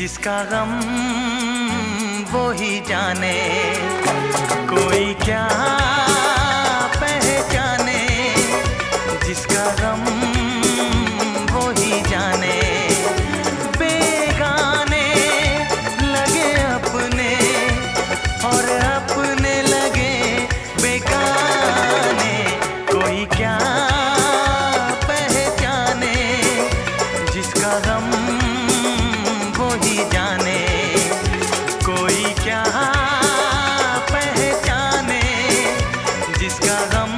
जिसका गम वो ही जाने, कोई क्या पहचाने। जिसका गम वो ही जाने, बेगाने लगे अपने और अपने लगे बेगाने। कोई क्या पहचाने, जिसका गम वो ही जाने। कोई क्या पहचाने, जिसका गम